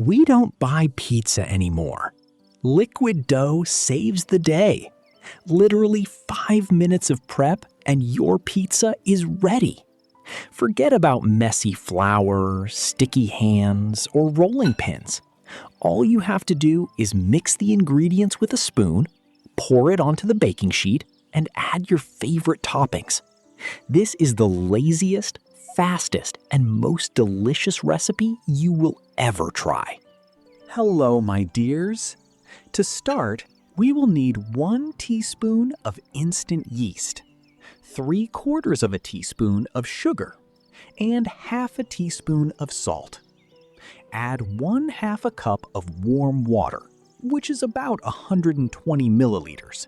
We don't buy pizza anymore. Liquid dough saves the day. Literally 5 minutes of prep and your pizza is ready. Forget about messy flour, sticky hands, or rolling pins. All you have to do is mix the ingredients with a spoon, pour it onto the baking sheet, and add your favorite toppings. This is the laziest, fastest, and most delicious recipe you will ever try. Hello, my dears. To start, we will need 1 teaspoon of instant yeast, 3/4 of a teaspoon of sugar, and half a teaspoon of salt. Add 1/2 a cup of warm water, which is about 120 milliliters,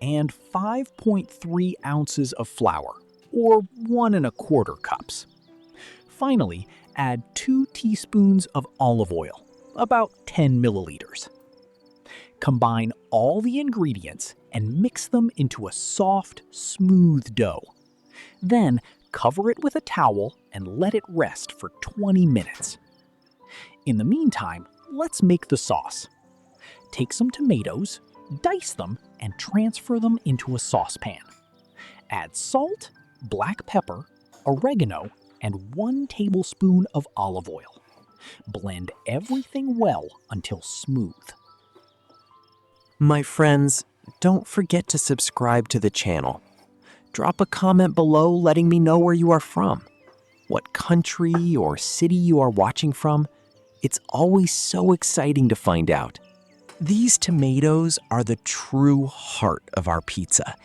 and 5.3 ounces of flour, or 1 1/4 cups. Finally, add 2 teaspoons of olive oil, about 10 milliliters. Combine all the ingredients and mix them into a soft, smooth dough. Then cover it with a towel and let it rest for 20 minutes. In the meantime, let's make the sauce. Take some tomatoes, dice them, and transfer them into a saucepan. Add salt, black pepper, oregano, and 1 tablespoon of olive oil. Blend everything well until smooth. My friends, don't forget to subscribe to the channel. Drop a comment below letting me know where you are from, what country or city you are watching from. It's always so exciting to find out. These tomatoes are the true heart of our pizza.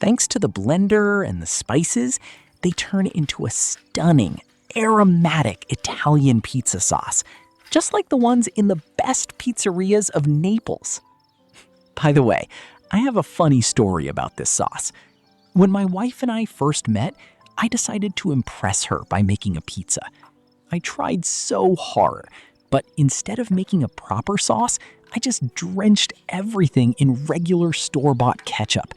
Thanks to the blender and the spices, they turn into a stunning, aromatic Italian pizza sauce, just like the ones in the best pizzerias of Naples. By the way, I have a funny story about this sauce. When my wife and I first met, I decided to impress her by making a pizza. I tried so hard, but instead of making a proper sauce, I just drenched everything in regular store-bought ketchup.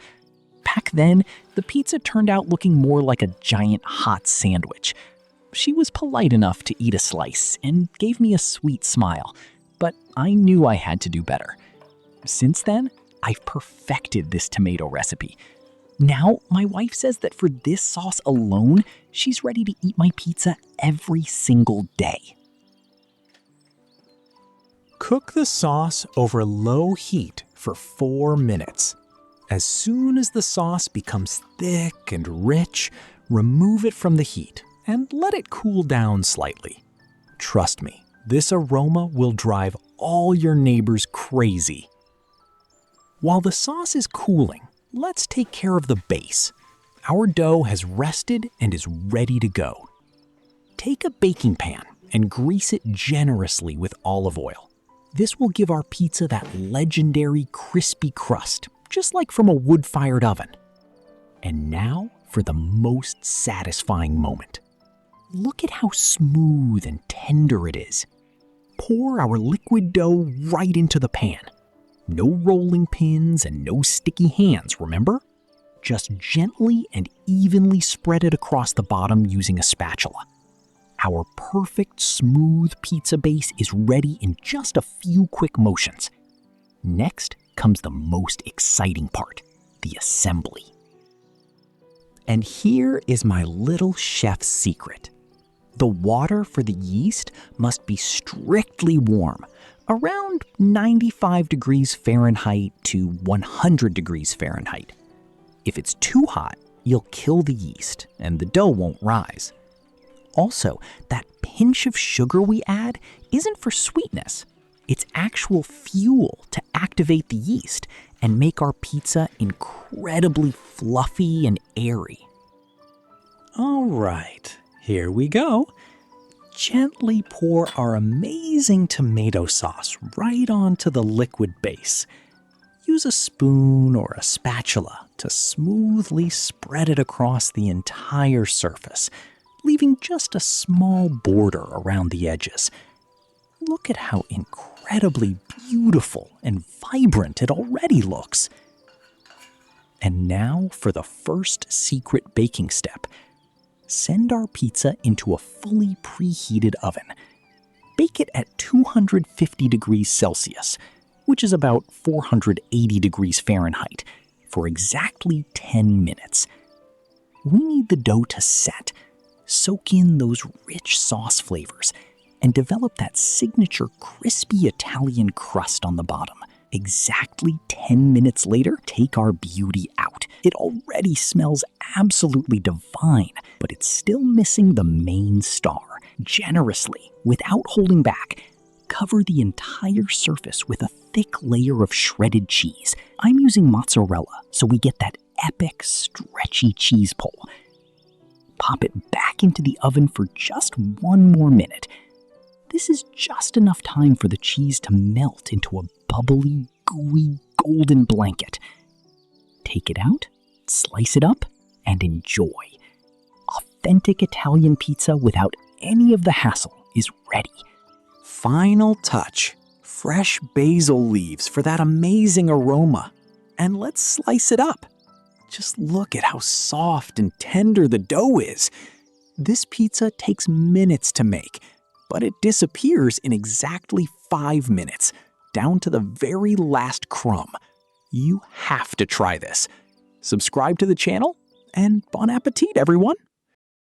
Back then, the pizza turned out looking more like a giant hot sandwich. She was polite enough to eat a slice and gave me a sweet smile, but I knew I had to do better. Since then, I've perfected this tomato recipe. Now, my wife says that for this sauce alone, she's ready to eat my pizza every single day. Cook the sauce over low heat for 4 minutes. As soon as the sauce becomes thick and rich, remove it from the heat and let it cool down slightly. Trust me, this aroma will drive all your neighbors crazy. While the sauce is cooling, let's take care of the base. Our dough has rested and is ready to go. Take a baking pan and grease it generously with olive oil. This will give our pizza that legendary crispy crust, just like from a wood-fired oven. And now for the most satisfying moment. Look at how smooth and tender it is. Pour our liquid dough right into the pan. No rolling pins and no sticky hands, remember? Just gently and evenly spread it across the bottom using a spatula. Our perfect smooth pizza base is ready in just a few quick motions. Next comes the most exciting part, the assembly. And here is my little chef's secret. The water for the yeast must be strictly warm, around 95 degrees Fahrenheit to 100 degrees Fahrenheit. If it's too hot, you'll kill the yeast and the dough won't rise. Also, that pinch of sugar we add isn't for sweetness. It's actual fuel to activate the yeast and make our pizza incredibly fluffy and airy. All right, here we go. Gently pour our amazing tomato sauce right onto the liquid base. Use a spoon or a spatula to smoothly spread it across the entire surface, leaving just a small border around the edges. Look at how incredibly beautiful and vibrant it already looks. And now for the first secret baking step. Send our pizza into a fully preheated oven. Bake it at 250 degrees Celsius, which is about 480 degrees Fahrenheit, for exactly 10 minutes. We need the dough to set, soak in those rich sauce flavors, and develop that signature crispy Italian crust on the bottom. Exactly 10 minutes later, take our beauty out. It already smells absolutely divine, but it's still missing the main star. Generously, without holding back, cover the entire surface with a thick layer of shredded cheese. I'm using mozzarella, so we get that epic, stretchy cheese pull. Pop it back into the oven for just 1 more minute. This is just enough time for the cheese to melt into a bubbly, gooey, golden blanket. Take it out, slice it up, and enjoy. Authentic Italian pizza without any of the hassle is ready. Final touch, fresh basil leaves for that amazing aroma. And let's slice it up. Just look at how soft and tender the dough is. This pizza takes minutes to make, but it disappears in exactly 5 minutes, down to the very last crumb. You have to try this. Subscribe to the channel, and bon appetit, everyone!